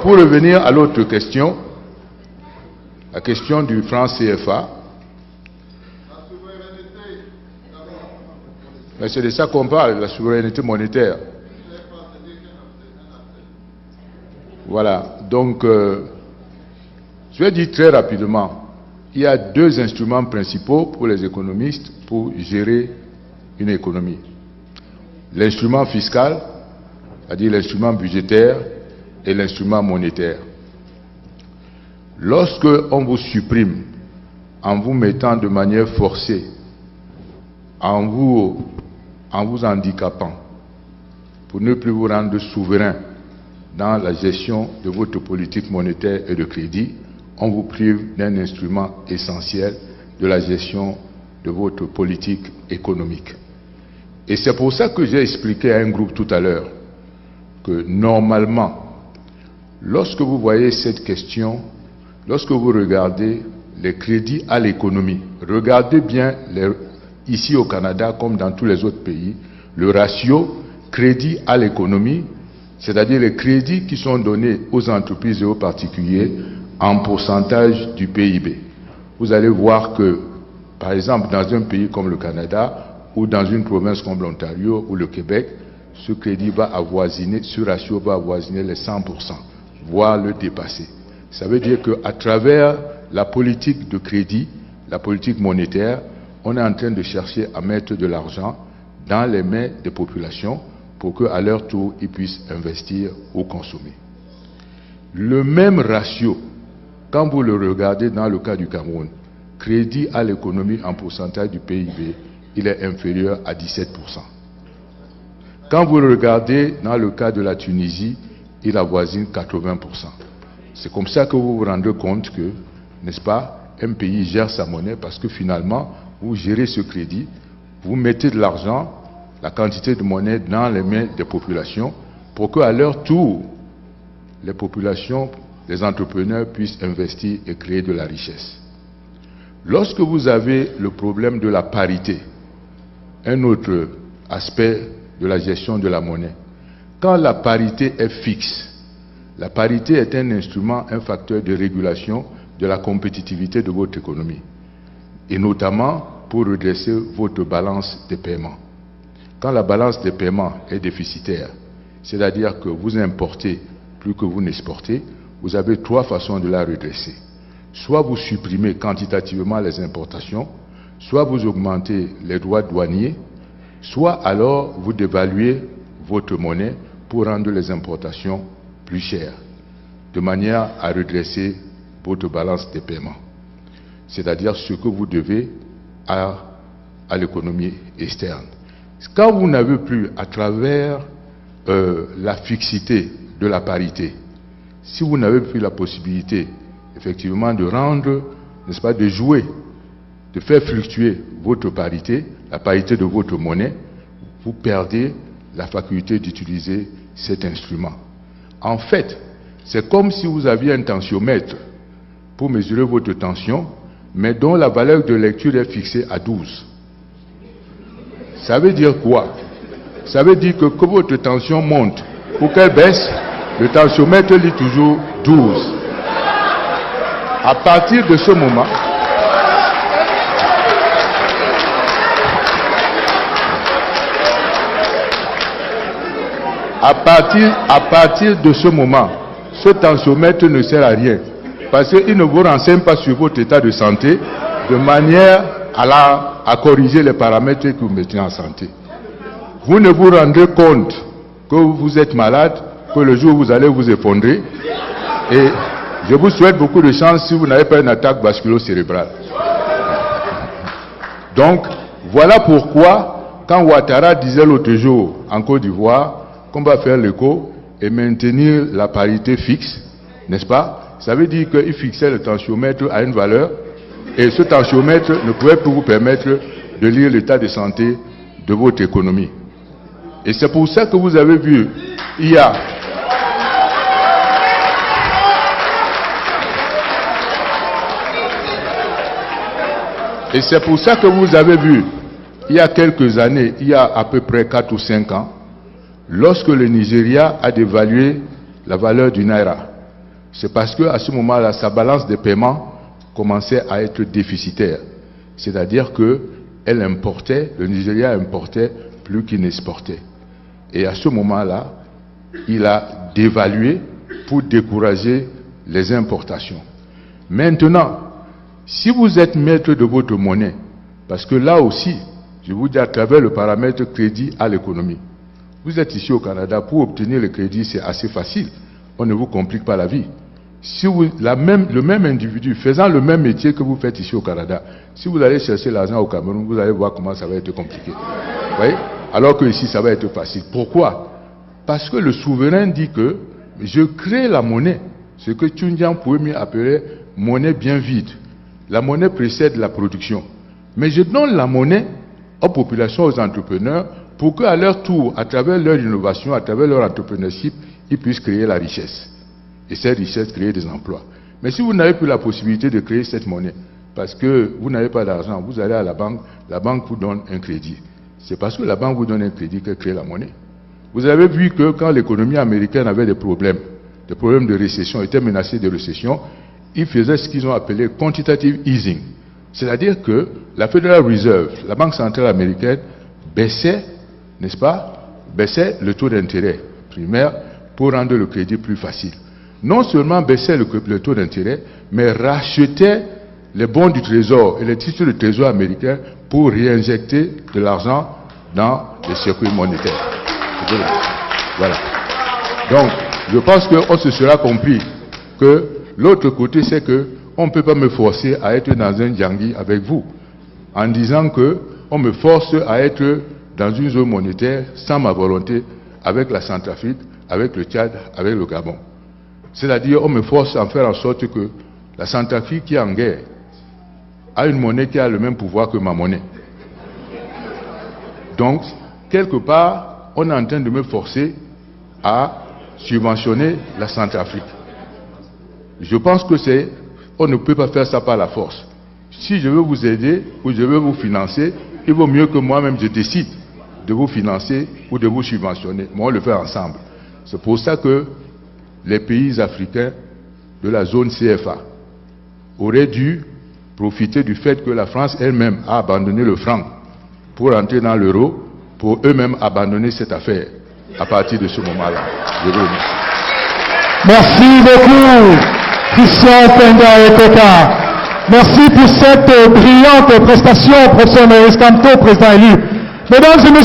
pour revenir à l'autre question, la question du franc CFA, mais c'est de ça qu'on parle, la souveraineté monétaire. Voilà, donc, je vais dire très rapidement, il y a deux instruments principaux pour les économistes pour gérer une économie. L'instrument fiscal, c'est-à-dire l'instrument budgétaire, et l'instrument monétaire. Lorsque on vous supprime en vous mettant de manière forcée, en vous handicapant, pour ne plus vous rendre souverain dans la gestion de votre politique monétaire et de crédit, on vous prive d'un instrument essentiel de la gestion de votre politique économique. Et c'est pour ça que j'ai expliqué à un groupe tout à l'heure que normalement, lorsque vous voyez cette question, lorsque vous regardez les crédits à l'économie, regardez bien ici au Canada comme dans tous les autres pays, le ratio crédit à l'économie, c'est-à-dire les crédits qui sont donnés aux entreprises et aux particuliers en pourcentage du PIB. Vous allez voir que, par exemple, dans un pays comme le Canada ou dans une province comme l'Ontario ou le Québec, ce crédit va avoisiner, ce ratio va avoisiner les 100%, voire le dépasser. Ça veut dire qu'à travers la politique de crédit, la politique monétaire, on est en train de chercher à mettre de l'argent dans les mains des populations pour qu'à leur tour, ils puissent investir ou consommer. Le même ratio, quand vous le regardez dans le cas du Cameroun, crédit à l'économie en pourcentage du PIB, il est inférieur à 17%. Quand vous le regardez dans le cas de la Tunisie, il avoisine 80%. C'est comme ça que vous vous rendez compte que, n'est-ce pas, un pays gère sa monnaie parce que finalement, vous gérez ce crédit, vous mettez de l'argent, la quantité de monnaie dans les mains des populations pour qu'à leur tour, les populations, les entrepreneurs puissent investir et créer de la richesse. Lorsque vous avez le problème de la parité, un autre aspect de la gestion de la monnaie, quand la parité est fixe, la parité est un instrument, un facteur de régulation de la compétitivité de votre économie, et notamment pour redresser votre balance des paiements. Quand la balance des paiements est déficitaire, c'est-à-dire que vous importez plus que vous n'exportez, vous avez trois façons de la redresser. Soit vous supprimez quantitativement les importations, soit vous augmentez les droits douaniers, soit alors vous dévaluez votre monnaie pour rendre les importations plus chères, de manière à redresser votre balance des paiements, c'est-à-dire ce que vous devez à l'économie externe. Quand vous n'avez plus, à travers la fixité de la parité, si vous n'avez plus la possibilité, effectivement, de rendre, n'est-ce pas, de jouer, de faire fluctuer votre parité, la parité de votre monnaie, vous perdez la faculté d'utiliser cet instrument. En fait, c'est comme si vous aviez un tensiomètre pour mesurer votre tension, mais dont la valeur de lecture est fixée à 12. Ça veut dire quoi? Ça veut dire que votre tension monte. Pour qu'elle baisse, le tensiomètre lit toujours 12. À partir de ce moment, à partir de ce moment, ce tensiomètre ne sert à rien. Parce qu'il ne vous renseigne pas sur votre état de santé de manière à corriger les paramètres que vous mettez en santé. Vous ne vous rendez compte que vous êtes malade, que le jour où vous allez vous effondrer. Et je vous souhaite beaucoup de chance si vous n'avez pas une attaque vasculo-cérébrale. Donc, voilà pourquoi, quand Ouattara disait l'autre jour en Côte d'Ivoire qu'on va faire l'éco et maintenir la parité fixe, n'est-ce pas? Ça veut dire qu'il fixait le tensiomètre à une valeur et ce tensiomètre ne pouvait plus vous permettre de lire l'état de santé de votre économie. Et c'est pour ça que vous avez vu, il y a Et c'est pour ça que vous avez vu, il y a quelques années, il y a à peu près 4 ou 5 ans, lorsque le Nigeria a dévalué la valeur du Naira, c'est parce qu'à ce moment-là, sa balance de paiement commençait à être déficitaire. C'est-à-dire que le Nigeria importait plus qu'il n'exportait. Et à ce moment-là, il a dévalué pour décourager les importations. Maintenant, si vous êtes maître de votre monnaie, parce que là aussi, je vous dis à travers le paramètre crédit à l'économie, vous êtes ici au Canada, pour obtenir le crédit, c'est assez facile. On ne vous complique pas la vie. Si le même individu faisant le même métier que vous faites ici au Canada, si vous allez chercher l'argent au Cameroun, vous allez voir comment ça va être compliqué. Vous voyez? Alors que ici, ça va être facile. Pourquoi? Parce que le souverain dit que je crée la monnaie, ce que Tundian pouvait mieux appeler monnaie bien vide. La monnaie précède la production. Mais je donne la monnaie aux populations, aux entrepreneurs, pour qu'à leur tour, à travers leur innovation, à travers leur entrepreneurship, ils puissent créer la richesse. Et cette richesse, créer des emplois. Mais si vous n'avez plus la possibilité de créer cette monnaie, parce que vous n'avez pas d'argent, vous allez à la banque vous donne un crédit. C'est parce que la banque vous donne un crédit qu'elle crée la monnaie. Vous avez vu que quand l'économie américaine avait des problèmes de récession, était menacée de récession, ils faisaient ce qu'ils ont appelé quantitative easing. C'est-à-dire que la Federal Reserve, la Banque centrale américaine, baissait, n'est-ce pas, baissait le taux d'intérêt primaire pour rendre le crédit plus facile. Non seulement baissait le taux d'intérêt, mais rachetait les bons du Trésor et les titres du Trésor américain pour réinjecter de l'argent dans les circuits monétaires. Voilà. Donc, je pense qu'on se sera compris que l'autre côté, c'est que on ne peut pas me forcer à être dans un djangui avec vous, en disant que on me force à être dans une zone monétaire sans ma volonté avec la Centrafrique, avec le Tchad, avec le Gabon. C'est-à-dire, on me force à faire en sorte que la Centrafrique qui est en guerre a une monnaie qui a le même pouvoir que ma monnaie. Donc, quelque part, on est en train de me forcer à subventionner la Centrafrique. Je pense que on ne peut pas faire ça par la force. Si je veux vous aider ou je veux vous financer, il vaut mieux que moi-même je décide de vous financer ou de vous subventionner. Mais on le fait ensemble. C'est pour ça que les pays africains de la zone CFA auraient dû profiter du fait que la France elle-même a abandonné le franc pour entrer dans l'euro, pour eux-mêmes abandonner cette affaire à partir de ce moment-là. Je vous remercie. Merci beaucoup, Christian Penda Ekota. Merci pour cette brillante prestation, professeur Maurice Kamto, président élu. Mesdames et messieurs,